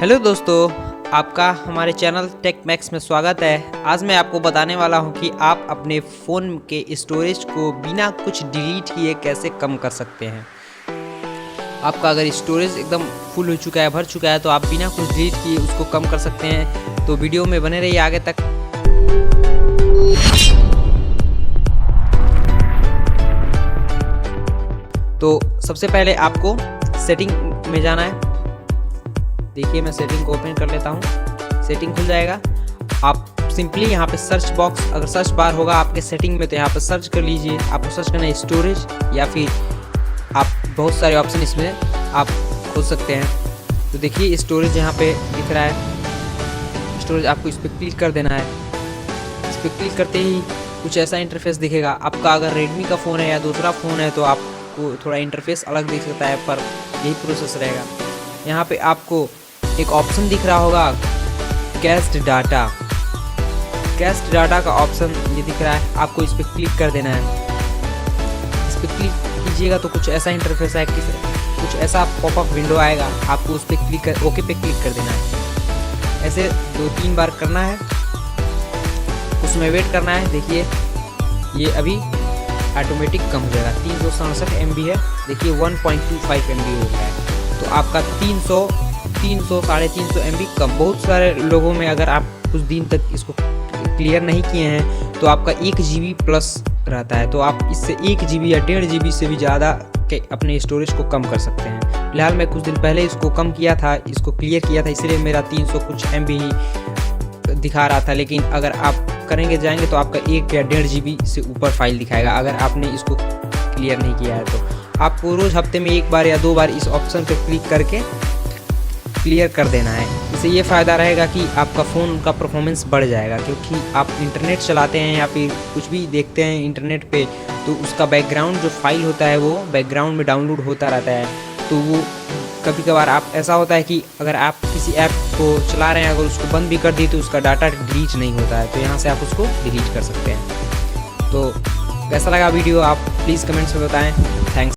Hello दोस्तों, आपका हमारे चैनल टेक मैक्स में स्वागत है। आज मैं आपको बताने वाला हूं कि आप अपने फ़ोन के स्टोरेज को बिना कुछ डिलीट किए कैसे कम कर सकते हैं। आपका अगर स्टोरेज एकदम फुल हो चुका है, भर चुका है, तो आप बिना कुछ डिलीट किए उसको कम कर सकते हैं। तो वीडियो में बने रहिए आगे तक। तो सबसे पहले आपको सेटिंग में जाना है। देखिए मैं सेटिंग को ओपन कर लेता हूँ, सेटिंग खुल जाएगा। आप सिंपली यहाँ पे सर्च बॉक्स, अगर सर्च बार होगा आपके सेटिंग में तो यहाँ पे सर्च कर लीजिए। आपको सर्च करना है स्टोरेज, या फिर आप बहुत सारे ऑप्शन इसमें आप खोज सकते हैं। तो देखिए स्टोरेज यहाँ पे दिख रहा है, स्टोरेज आपको इस पर क्लिक कर देना है। इस पर क्लिक करते ही कुछ ऐसा इंटरफेस दिखेगा। आपका अगर रेडमी का फ़ोन है या दूसरा फ़ोन है तो आपको थोड़ा इंटरफेस अलग दिख सकता है, पर यही प्रोसेस रहेगा। यहाँ पे आपको एक ऑप्शन दिख रहा होगा कैश्ड डाटा। कैश्ड डाटा का ऑप्शन ये दिख रहा है, आपको इस पर क्लिक कर देना है। इस पर क्लिक कीजिएगा तो कुछ ऐसा इंटरफेस है, कुछ ऐसा पॉपअप विंडो आएगा। आपको उस पर क्लिक कर ओके पे क्लिक कर देना है। ऐसे 2-3 बार करना है, उसमें वेट करना है। देखिए ये अभी ऑटोमेटिक कम हो जाएगा। 367 MB है, देखिए 1.25 MB हो गया है। तो आपका 300 350 MB कम। बहुत सारे लोगों में अगर आप कुछ दिन तक इसको क्लियर नहीं किए हैं तो आपका 1 GB प्लस रहता है। तो आप इससे 1 GB या 1.5 GB से भी ज़्यादा के अपने स्टोरेज को कम कर सकते हैं। फिलहाल मैं कुछ दिन पहले इसको कम किया था, इसको क्लियर किया था, इसलिए मेरा 300 कुछ MB ही दिखा रहा था। लेकिन अगर आप करेंगे जाएंगे तो आपका 1 या 1.5 GB से ऊपर फाइल दिखाएगा, अगर आपने इसको क्लियर नहीं किया है। तो आपको रोज़ हफ्ते में 1 बार या 2 बार इस ऑप्शन पर क्लिक करके क्लियर कर देना है। इससे ये फ़ायदा रहेगा कि आपका फ़ोन का परफॉर्मेंस बढ़ जाएगा, क्योंकि आप इंटरनेट चलाते हैं या फिर कुछ भी देखते हैं इंटरनेट पे, तो उसका बैकग्राउंड जो फाइल होता है वो बैकग्राउंड में डाउनलोड होता रहता है। तो वो कभी कभार आप ऐसा होता है कि अगर आप किसी ऐप को चला रहे हैं, अगर उसको बंद भी कर दी तो उसका डाटा डिलीट नहीं होता है। तो यहाँ से आप उसको डिलीट कर सकते हैं। तो कैसा लगा वीडियो आप प्लीज़ कमेंट्स में बताएँ। थैंक्स।